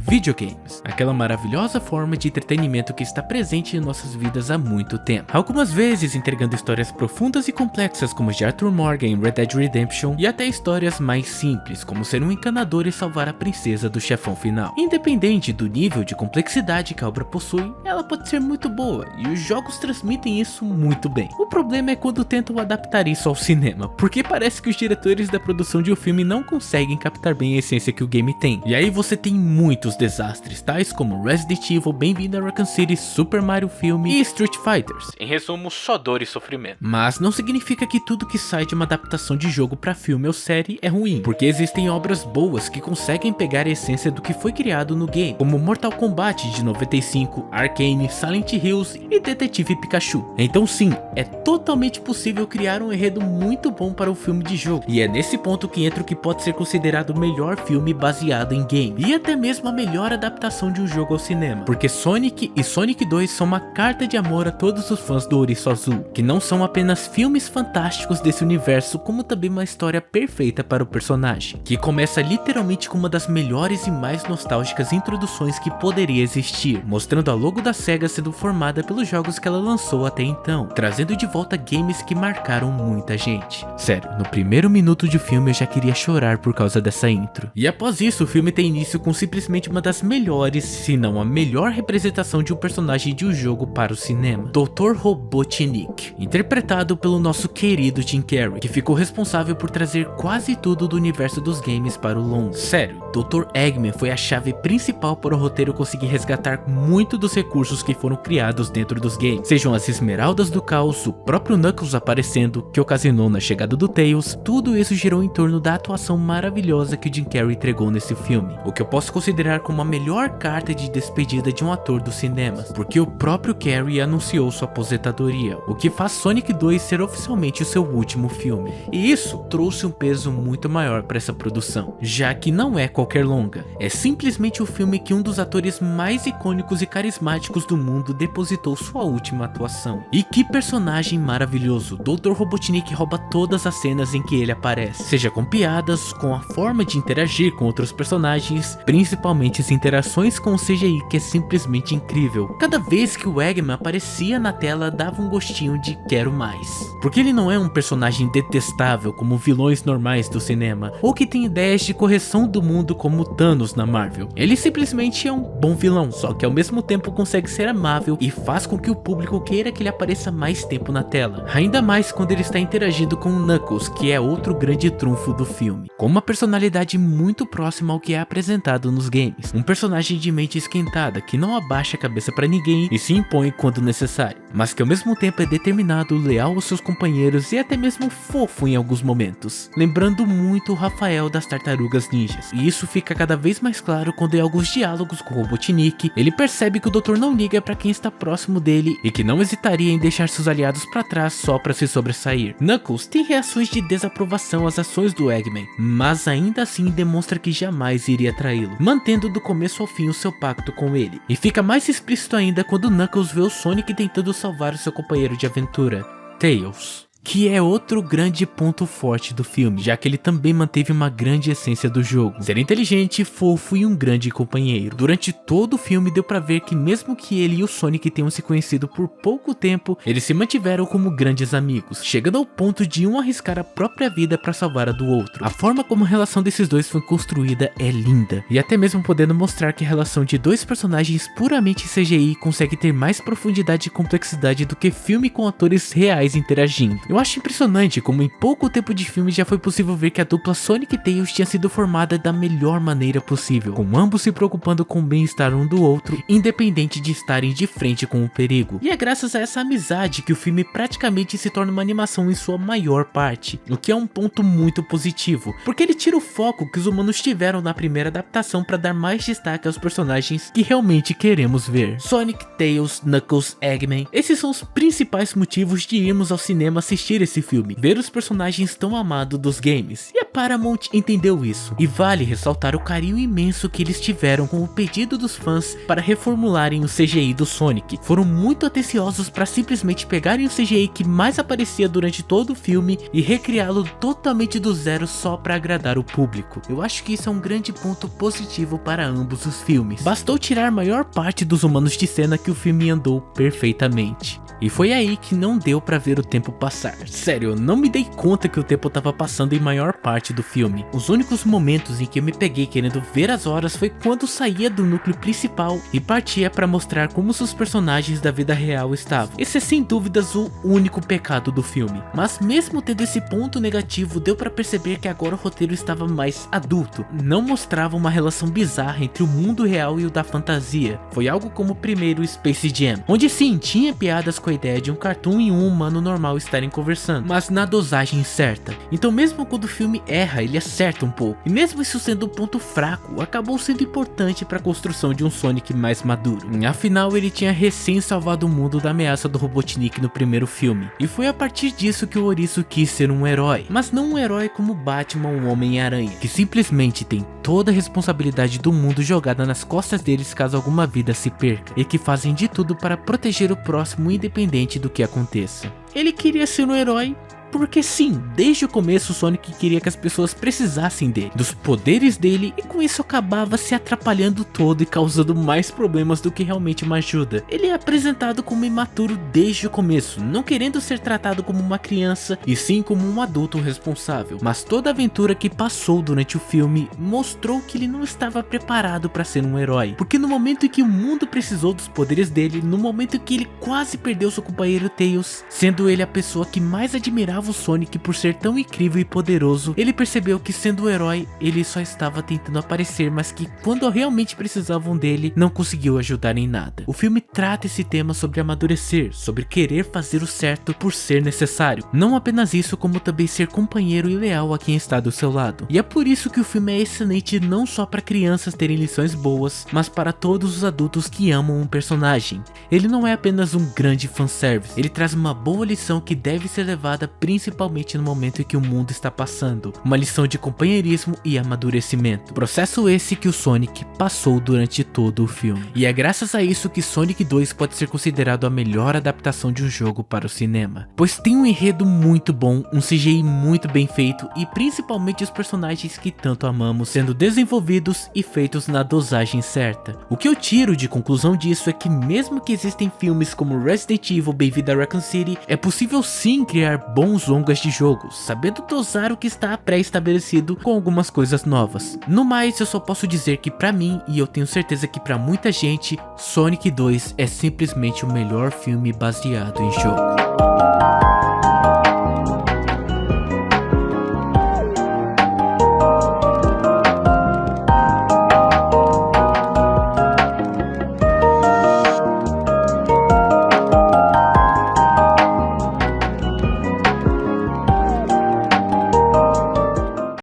videogames, aquela maravilhosa forma de entretenimento que está presente em nossas vidas há muito tempo. Algumas vezes entregando histórias profundas e complexas como de Arthur Morgan em Red Dead Redemption, e até histórias mais simples como ser um encanador e salvar a princesa do chefão final. Independente do nível de complexidade que a obra possui, ela pode ser muito boa e os jogos transmitem isso muito bem. O problema é quando tentam adaptar isso ao cinema, porque parece que os diretores da produção de um filme não conseguem captar bem a essência que o game tem. E aí você tem muitos desastres, tais como Resident Evil, Bem-vindo a Raccoon City, Super Mario Filme e Street Fighters. Em resumo, só dor e sofrimento. Mas não significa que tudo que sai de uma adaptação de jogo para filme ou série é ruim, porque existem obras boas que conseguem pegar a essência do que foi criado no game, como Mortal Kombat de 95, Arcane, Silent Hills e Detetive Pikachu. Então sim, é totalmente possível criar um enredo muito bom para o filme de jogo, e é nesse ponto que entra o que pode ser considerado o melhor filme baseado em game, e até mesmo a melhor adaptação de um jogo ao cinema, porque Sonic e Sonic 2 são uma carta de amor a todos os fãs do Ouriço Azul, que não são apenas filmes fantásticos desse universo, como também uma história perfeita para o personagem, que começa literalmente com uma das melhores e mais nostálgicas introduções que poderia existir, mostrando a logo da SEGA sendo formada pelos jogos que ela lançou até então, trazendo de volta games que marcaram muita gente. Sério, no primeiro minuto de filme eu já queria chorar por causa dessa intro. E após isso, o filme tem início com simplesmente uma das melhores, se não a melhor representação de um personagem de um jogo para o cinema, Dr. Robotnik, interpretado pelo nosso querido Jim Carrey, que ficou responsável por trazer quase tudo do universo dos games para o longo. Sério, Dr. Eggman foi a chave principal para o roteiro conseguir resgatar muito dos recursos que foram criados dentro dos games, sejam as esmeraldas do caos, o próprio Knuckles aparecendo, que ocasionou na chegada do Tails. Tudo isso girou em torno da atuação maravilhosa que o Jim Carrey entregou nesse filme, o que eu posso considerar como a melhor carta de despedida de um ator dos cinemas, porque o próprio Carrey anunciou sua aposentadoria, o que faz Sonic 2 ser oficialmente o seu último filme. E isso trouxe um peso muito maior para essa produção, já que não é qualquer longa, é simplesmente o filme que um dos atores mais icônicos e carismáticos do mundo depositou sua última atuação. E que personagem maravilhoso! Dr. Robotnik rouba todas as cenas em que ele aparece, seja com piadas, com a forma de interagir com outros personagens, principalmente as interações com o CGI, que é simplesmente incrível. Cada vez que o Eggman aparecia na tela dava um gostinho de quero mais, porque ele não é um personagem detestável como vilões normais do cinema, ou que tem ideias de correção do mundo como Thanos na Marvel. Ele simplesmente é um bom vilão, só que ao mesmo tempo consegue ser amável e faz com que o público queira que ele apareça mais tempo na tela, ainda mais quando ele está interagindo com o Knuckles, que é outro grande trunfo do filme, com uma personalidade muito próxima ao que é apresentado nos games, um personagem de mente esquentada que não abaixa a cabeça para ninguém e se impõe quando necessário, mas que ao mesmo tempo é determinado, leal aos seus companheiros e até mesmo fofo em alguns momentos, lembrando muito o Rafael das Tartarugas Ninjas. E isso fica cada vez mais claro quando em alguns diálogos com o Robotnik, ele percebe que o doutor não liga para quem está próximo dele e que não hesitaria em deixar seus aliados para trás só para se sobressair. Knuckles tem reações de desaprovação às ações do Eggman, mas ainda assim demonstra que jamais iria traí-lo, mantendo do começo ao fim o seu pacto com ele. E fica mais explícito ainda quando Knuckles vê o Sonic tentando salvar o seu companheiro de aventura, Tails, que é outro grande ponto forte do filme, já que ele também manteve uma grande essência do jogo, ser inteligente, fofo e um grande companheiro. Durante todo o filme deu pra ver que mesmo que ele e o Sonic tenham se conhecido por pouco tempo, eles se mantiveram como grandes amigos, chegando ao ponto de um arriscar a própria vida pra salvar a do outro. A forma como a relação desses dois foi construída é linda, e até mesmo podendo mostrar que a relação de dois personagens puramente CGI consegue ter mais profundidade e complexidade do que filme com atores reais interagindo. Eu acho impressionante como em pouco tempo de filme já foi possível ver que a dupla Sonic e Tails tinha sido formada da melhor maneira possível, com ambos se preocupando com o bem-estar um do outro, independente de estarem de frente com o perigo. E é graças a essa amizade que o filme praticamente se torna uma animação em sua maior parte, o que é um ponto muito positivo, porque ele tira o foco que os humanos tiveram na primeira adaptação para dar mais destaque aos personagens que realmente queremos ver. Sonic, Tails, Knuckles, Eggman, esses são os principais motivos de irmos ao cinema assistir assistir esse filme, ver os personagens tão amados dos games, e a Paramount entendeu isso. E vale ressaltar o carinho imenso que eles tiveram com o pedido dos fãs para reformularem o CGI do Sonic. Foram muito atenciosos para simplesmente pegarem o CGI que mais aparecia durante todo o filme e recriá-lo totalmente do zero só para agradar o público. Eu acho que isso é um grande ponto positivo para ambos os filmes. Bastou tirar a maior parte dos humanos de cena que o filme andou perfeitamente. E foi aí que não deu pra ver o tempo passar. Sério, eu não me dei conta que o tempo tava passando em maior parte do filme. Os únicos momentos em que eu me peguei querendo ver as horas foi quando saía do núcleo principal e partia pra mostrar como seus personagens da vida real estavam. Esse é sem dúvidas o único pecado do filme. Mas mesmo tendo esse ponto negativo, deu pra perceber que agora o roteiro estava mais adulto. Não mostrava uma relação bizarra entre o mundo real e o da fantasia. Foi algo como o primeiro Space Jam, onde sim, tinha piadas com a ideia de um cartoon e um humano normal estarem conversando, mas na dosagem certa. Então mesmo quando o filme erra, ele acerta um pouco. E mesmo isso sendo um ponto fraco, acabou sendo importante para a construção de um Sonic mais maduro. Afinal, ele tinha recém salvado o mundo da ameaça do Robotnik no primeiro filme. E foi a partir disso que o Ouriço quis ser um herói. Mas não um herói como Batman ou Homem-Aranha, que simplesmente tem toda a responsabilidade do mundo jogada nas costas deles caso alguma vida se perca. E que fazem de tudo para proteger o próximo independente do que aconteça. Ele queria ser um herói porque sim, desde o começo o Sonic queria que as pessoas precisassem dele, dos poderes dele, e com isso acabava se atrapalhando todo e causando mais problemas do que realmente uma ajuda. Ele é apresentado como imaturo desde o começo, não querendo ser tratado como uma criança e sim como um adulto responsável. Mas toda a aventura que passou durante o filme mostrou que ele não estava preparado para ser um herói, porque no momento em que o mundo precisou dos poderes dele, no momento em que ele quase perdeu seu companheiro Tails, sendo ele a pessoa que mais admirava o Sonic por ser tão incrível e poderoso, ele percebeu que sendo o herói, ele só estava tentando aparecer, mas que quando realmente precisavam dele, não conseguiu ajudar em nada. O filme trata esse tema sobre amadurecer, sobre querer fazer o certo por ser necessário. Não apenas isso, como também ser companheiro e leal a quem está do seu lado. E é por isso que o filme é excelente não só para crianças terem lições boas, mas para todos os adultos que amam um personagem. Ele não é apenas um grande fanservice, ele traz uma boa lição que deve ser levada principalmente no momento em que o mundo está passando, uma lição de companheirismo e amadurecimento. Processo esse que o Sonic passou durante todo o filme. E é graças a isso que Sonic 2 pode ser considerado a melhor adaptação de um jogo para o cinema, pois tem um enredo muito bom, um CGI muito bem feito e principalmente os personagens que tanto amamos sendo desenvolvidos e feitos na dosagem certa. O que eu tiro de conclusão disso é que mesmo que existem filmes como Resident Evil Bem-vindo a Raccoon City, é possível sim criar bons longas de jogos, sabendo dosar o que está pré-estabelecido com algumas coisas novas. No mais, eu só posso dizer que pra mim, e eu tenho certeza que pra muita gente, Sonic 2 é simplesmente o melhor filme baseado em jogo.